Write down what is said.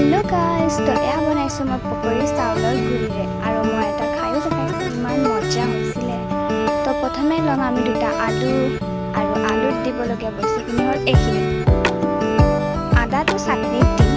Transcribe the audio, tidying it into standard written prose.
Hello guys, तो एया बनाइছো মই পকৰি চাউলৰ গুৰিৰে আৰু মই এটা খাইও দেখাইছো ইমান মজা হৈছিলে। তো প্ৰথমে লম আমি দুটা আলু আৰু আলুত দিবলগীয়া বস্তুখিনি হ'ল এইখিনি। আদাটো চাটনিত